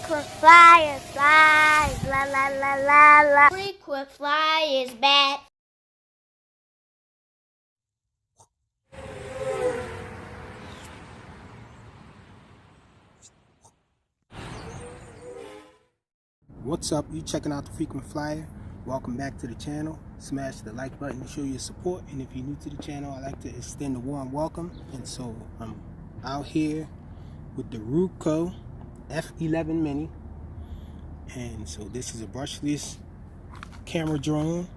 Frequent flyer flies, la la la la la. Frequent flyer is back. What's up? You checking out the Frequent Flyer? Welcome back to the channel. Smash the like button to show your support, and if you're new to the channel, I'd like to extend a warm welcome. And so I'm out here with the Ruko F11 Mini, and so this is a brushless camera drone.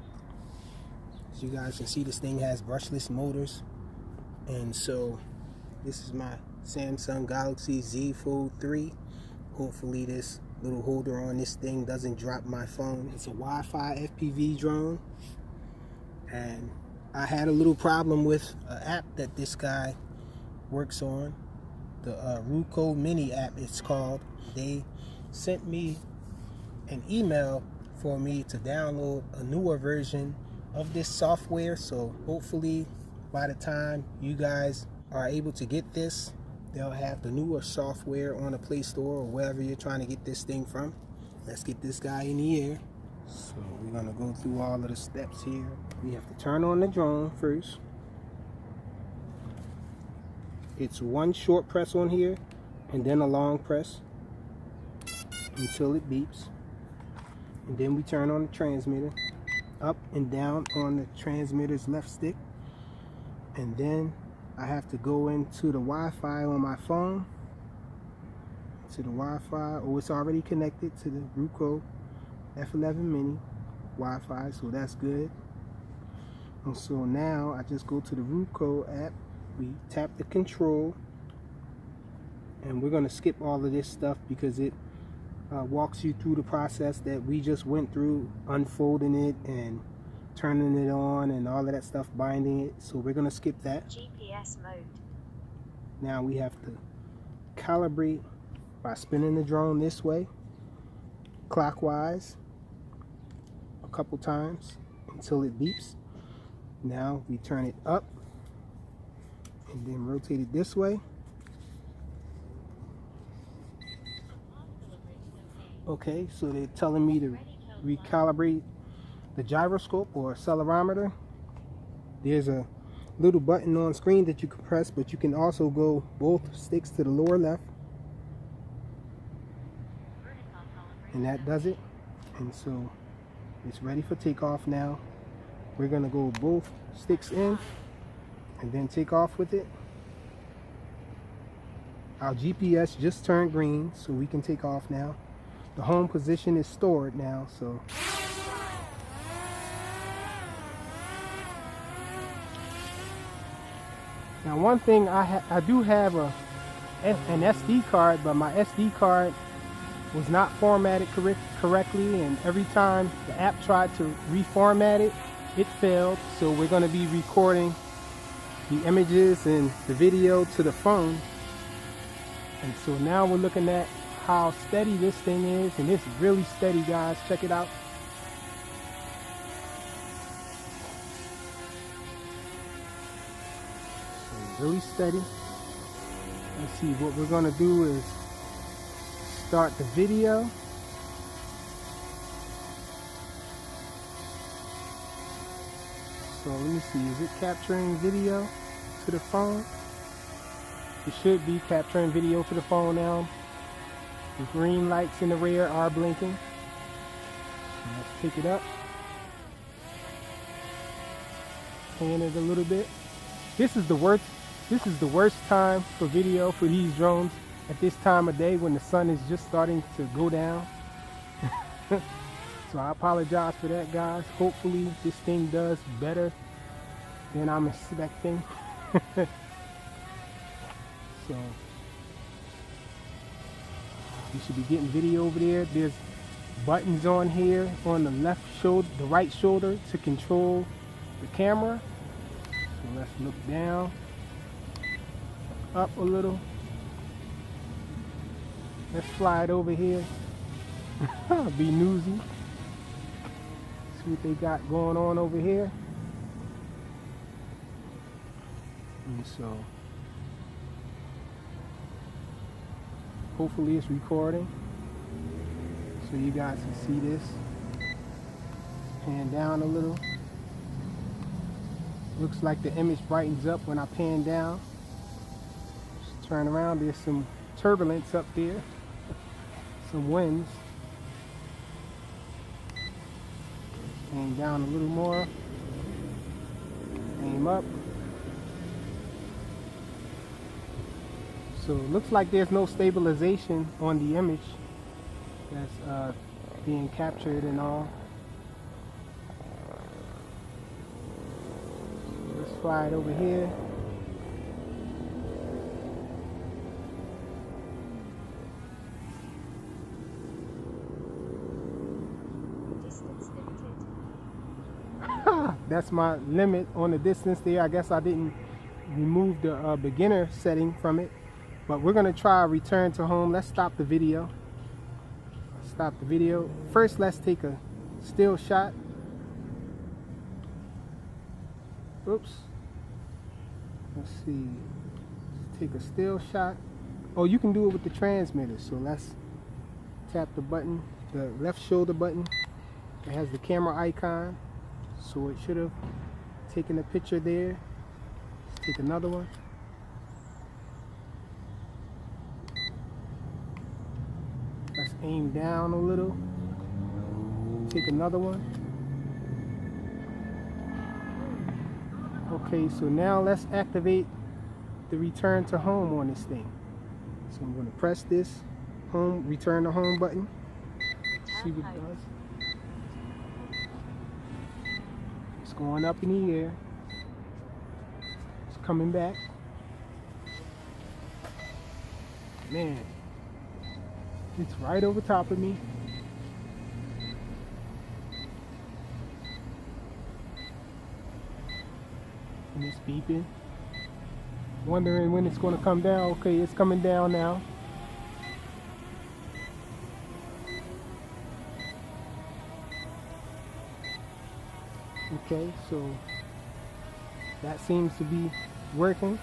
As you guys can see, this thing has brushless motors, and so this is my Samsung Galaxy Z Fold 3. Hopefully this little holder on this thing doesn't drop my phone. It's a Wi-Fi FPV drone, and I had a little problem with an app that this guy works on, the Ruko Mini app it's called. They sent me an email for me to download a newer version of this software, so hopefully by the time you guys are able to get this, they'll have the newer software on the Play Store or wherever you're trying to get this thing from. Let's get this guy in the air. So we're gonna go through all of the steps here. We have to turn on the drone first. It's one short press on here and then a long press until it beeps. And then we turn on the transmitter, up and down on the transmitter's left stick. And then I have to go into the Wi-Fi on my phone, to the Wi-Fi, or it's already connected to the Ruko F11 Mini Wi-Fi, so that's good. And so now I just go to the Ruko app, we tap the control, and we're going to skip all of this stuff because it walks you through the process that we just went through, unfolding it and turning it on and all of that stuff, binding it. So we're going to skip that. GPS mode. Now we have to calibrate by spinning the drone this way, clockwise, a couple times until it beeps. Now we turn it up and then rotate it this way. Okay, so they're telling me to recalibrate the gyroscope or accelerometer. There's a little button on screen that you can press, but you can also go both sticks to the lower left, and that does it. And so it's ready for takeoff now. We're gonna go both sticks in and then take off with it. Our GPS just turned green, so we can take off now. The home position is stored now, so now one thing, I do have an SD card, but my SD card was not formatted correctly, and every time the app tried to reformat it, it failed. So we're going to be recording the images and the video to the phone. And so now we're looking at how steady this thing is, and it's really steady, guys. Check it out. So really steady. Let's see, what we're gonna do is start the video. So let me see, is it capturing video to the phone? It should be capturing video to the phone now. The green lights in the rear are blinking. So let's pick it up. Pan it a little bit. This is the worst time for video for these drones at this time of day when the sun is just starting to go down. So I apologize for that, guys. Hopefully this thing does better than I'm expecting. So you should be getting video over there. There's buttons on here on the left shoulder, the right shoulder, to control the camera. So let's look down, up a little. Let's fly it over here. Be newsy. See what they got going on over here. And so hopefully it's recording. so you guys can see this. Pan down a little. Looks like the image brightens up when I pan down. Just turn around, there's some turbulence up there, some winds. Aim down a little more. Aim up. So it looks like there's no stabilization on the image that's being captured and all. Let's fly it over here. That's my limit on the distance there. I guess I didn't remove the beginner setting from it, but we're gonna try return to home. Let's stop the video. Stop the video. First, let's take a still shot. Oops. Let's see. Let's take a still shot. Oh, you can do it with the transmitter. So let's tap the button, the left shoulder button. It has the camera icon. So it should have taken a picture there. Let's take another one. Let's aim down a little. Take another one. Okay, so now let's activate the return to home on this thing. So I'm going to press this home, return to home button. See what it does. It's going up in the air. It's coming back. Man, it's right over top of me. And it's beeping. Wondering when it's going to come down. Okay, it's coming down now. Okay, so that seems to be working.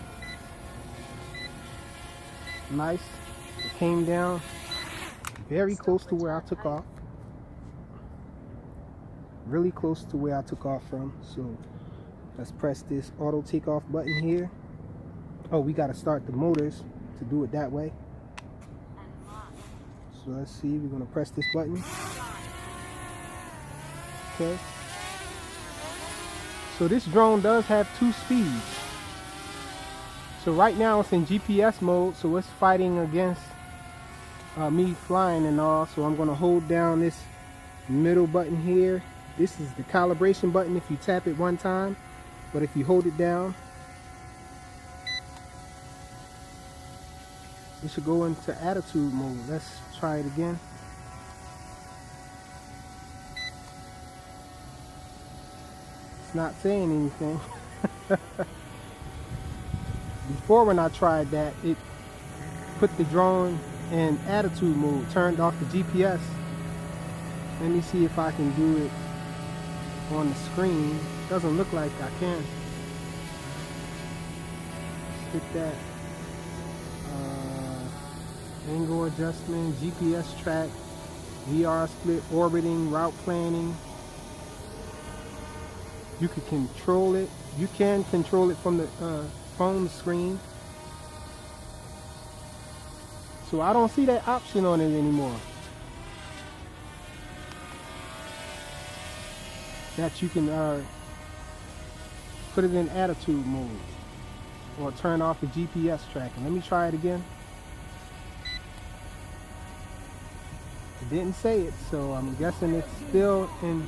Nice. It came down very close to where I took off. Really close to where I took off from. So let's press this auto takeoff button here. Oh, we got to start the motors to do it that way. So let's see, we're going to press this button. Okay. So this drone does have 2 speeds. So right now it's in GPS mode, so it's fighting against me flying and all. So I'm going to hold down this middle button here. This is the calibration button if you tap it one time, but if you hold it down, it should go into attitude mode. Let's try it again. It's not saying anything. Before, when I tried that, it put the drone in attitude mode, turned off the GPS. Let me see if I can do it on the screen. Doesn't look like I can. Hit that. Angle adjustment, GPS track, VR split, orbiting, route planning. You can control it. You can control it from the phone screen. So I don't see that option on it anymore. That you can put it in attitude mode or turn off the GPS tracking. Let me try it again. It didn't say it, so I'm guessing it's still in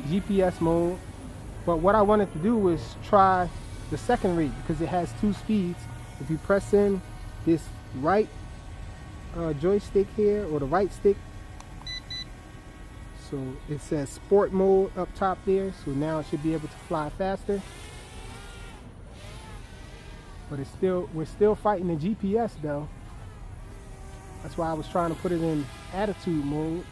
GPS mode. But what I wanted to do was try the second rate because it has 2 speeds. If you press in this right joystick here, or the right stick, so it says sport mode up top there, so now it should be able to fly faster. But it's still, we're still fighting the GPS though. That's why I was trying to put it in attitude mode.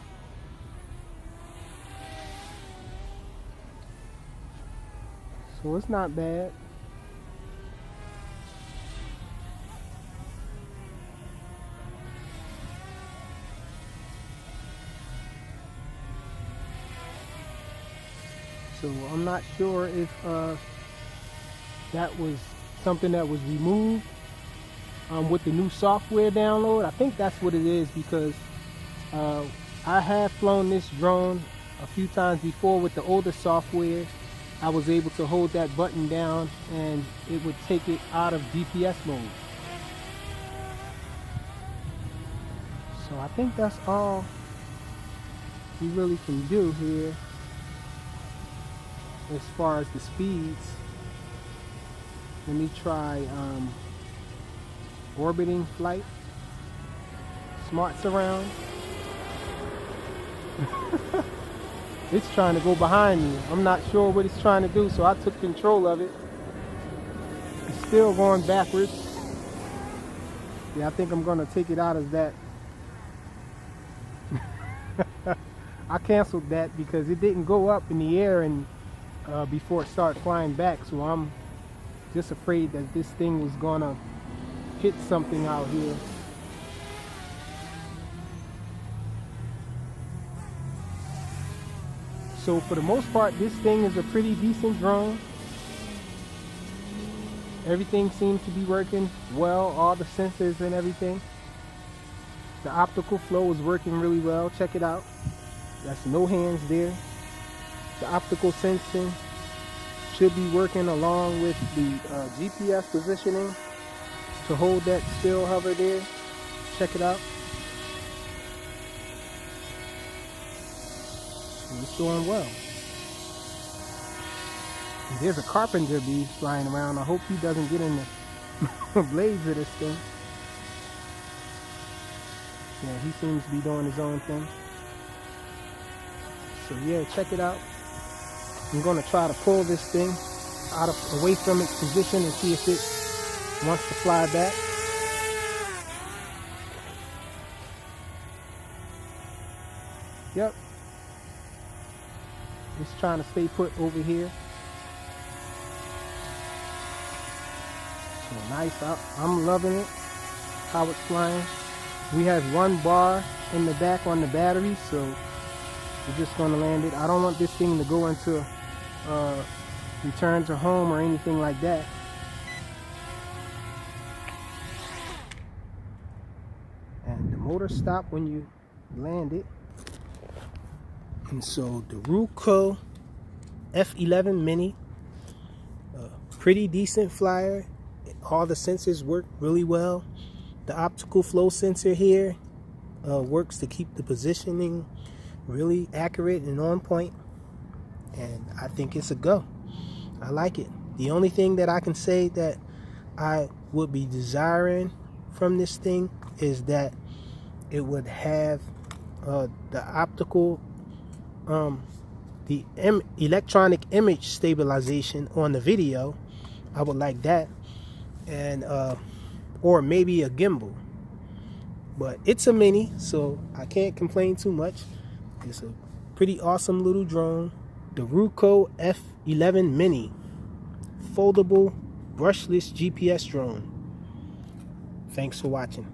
So it's not bad. So I'm not sure if that was something that was removed with the new software download. I think that's what it is, because I have flown this drone a few times before with the older software. I was able to hold that button down and it would take it out of GPS mode. So I think that's all you really can do here as far as the speeds. Let me try orbiting flight, smart surround. It's trying to go behind me. I'm not sure what it's trying to do, so I took control of it. It's still going backwards. Yeah, I think I'm gonna take it out of that. I canceled that because it didn't go up in the air and before it started flying back, so I'm just afraid that this thing was gonna hit something out here. So for the most part, this thing is a pretty decent drone. Everything seems to be working well, all the sensors and everything. The optical flow is working really well. Check it out. That's no hands there. The optical sensing should be working along with the GPS positioning to hold that still hover there. Check it out. And it's doing well. And there's a carpenter bee flying around. I hope he doesn't get in the blades of this thing. Yeah, he seems to be doing his own thing. So yeah, check it out. I'm gonna try to pull this thing away from its position and see if it wants to fly back. Yep. It's trying to stay put over here. So nice. I'm loving it, how it's flying. We have one bar in the back on the battery, so we're just going to land it. I don't want this thing to go into return to home or anything like that. And the motor stopped when you land it. And so the Ruko F11 Mini, pretty decent flyer. All the sensors work really well. The optical flow sensor here works to keep the positioning really accurate and on point. And I think it's a go. I like it. The only thing that I can say that I would be desiring from this thing is that it would have the optical the electronic image stabilization on the video. I would like that. And or maybe a gimbal. But it's a mini, so I can't complain too much. It's a pretty awesome little drone. The Ruko F11 Mini, foldable brushless GPS drone. Thanks for watching.